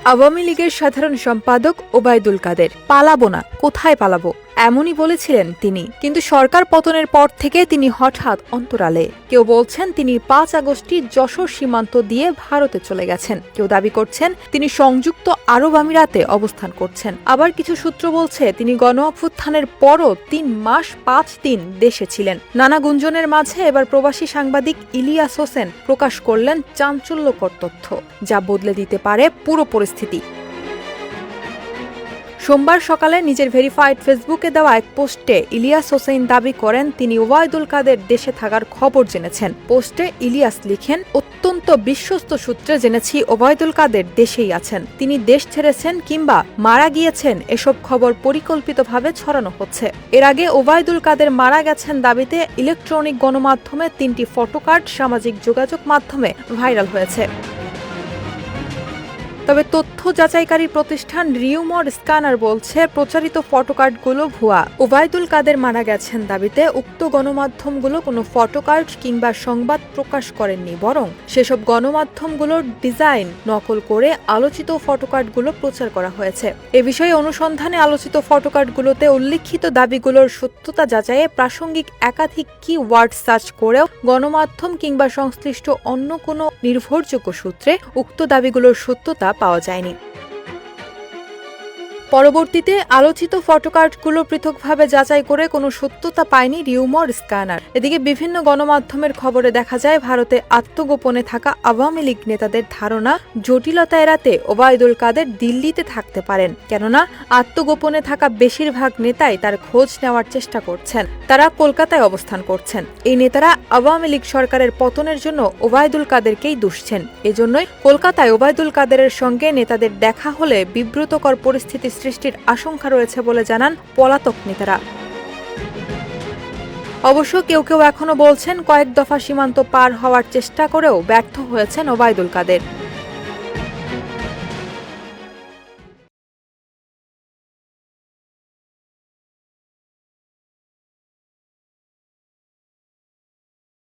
আওয়ামী লীগের সাধারণ সম্পাদক ওবায়দুল কাদের পালাবো না, কোথায় পালাবো এমনই বলেছিলেন তিনি। কিন্তু সরকার পতনের পর থেকে তিনি হঠাৎ অন্তরালে। কেউ বলছেন তিনি ৫ আগস্টই যশোর সীমান্ত দিয়ে ভারতে চলে গেছেন, কেউ দাবি করছেন তিনি সংযুক্ত আরব আমিরাতে অবস্থান করছেন। আবার কিছু সূত্র বলছে তিনি গণঅভ্যুত্থানের পরও ৩ মাস ৫ দিন দেশে ছিলেন। নানা গুঞ্জনের মাঝে এবার প্রবাসী সাংবাদিক ইলিয়াস হোসেন প্রকাশ করলেন চাঞ্চল্যকর তথ্য, যা বদলে দিতে পারে পুরো পরিস্থিতি। সোমবার সকালে নিজের ভেরিফাইড ফেসবুকে দেওয়া এক পোস্টে ইলিয়াস হোসেন দাবি করেন তিনি ওবায়দুল কাদের দেশে থাকার খবর জেনেছেন। পোস্টে ইলিয়াস লিখেন, অত্যন্ত বিশ্বস্ত সূত্রে জেনেছি ওবায়দুল কাদের দেশেই আছেন। তিনি দেশ ছেড়েছেন কিংবা মারা গিয়েছেন এসব খবর পরিকল্পিতভাবে ছড়ানো হচ্ছে। এর আগে ওবায়দুল কাদের মারা গেছেন দাবিতে ইলেকট্রনিক গণমাধ্যমে 3টি ফটোকার্ড সামাজিক যোগাযোগ মাধ্যমে ভাইরাল হয়েছে। তবে তথ্য যাচাইকারী প্রতিষ্ঠান রিউমর স্ক্যানার বলছে প্রচারিত ফটোকার্ডগুলো ভুয়া। ওবায়দুল কাদের মারা গেছেন দাবিতে উক্ত গণমাধ্যমগুলো কোনো ফটোকার্ড কিংবা সংবাদ প্রকাশ করেননি, বরং সেসব গণমাধ্যমগুলোর ডিজাইন নকল করে আলোচিত ফটোকার্ডগুলো প্রচার করা হয়েছে। এ বিষয়ে অনুসন্ধানে আলোচিত ফটোকার্ডগুলোতে উল্লিখিত দাবিগুলোর সত্যতা যাচাইয়ে প্রাসঙ্গিক একাধিক কিওয়ার্ড সার্চ করেও গণমাধ্যম কিংবা সংশ্লিষ্ট অন্য কোনো নির্ভরযোগ্য সূত্রে উক্ত দাবিগুলোর সত্যতা পাওয়া যায়নি। পরবর্তীতে আলোচিত ফটোকার্ডগুলো পৃথকভাবে যাচাই করে কোনো সত্যতা পায়নি রিউমর স্ক্যানার। এদিকে বিভিন্ন গণমাধ্যমের খবরে দেখা যায় ভারতে আত্মগোপনে থাকা আওয়ামী লীগ নেতাদের ধারণা জটিলতা এড়াতে ওবায়দুল কাদের দিল্লিতে থাকতে পারেন, কেননা আত্মগোপনে থাকা বেশিরভাগ নেতাই তার খোঁজ নেওয়ার চেষ্টা করছেন। তারা কলকাতায় অবস্থান করছেন। এই নেতারা আওয়ামী লীগ সরকারের পতনের জন্য ওবায়দুল কাদেরকেই দুষছেন। এজন্যই কলকাতায় ওবায়দুল কাদেরের সঙ্গে নেতাদের দেখা হলে বিব্রতকর পরিস্থিতি সৃষ্টির আশঙ্কা রয়েছে বলে জানান পলাতক নেতারা। অবশ্য কেউ কেউ এখনো বলছেন কয়েক দফা সীমান্ত পার হওয়ার চেষ্টা করেও ব্যর্থ হয়েছেন ওবায়দুল কাদের।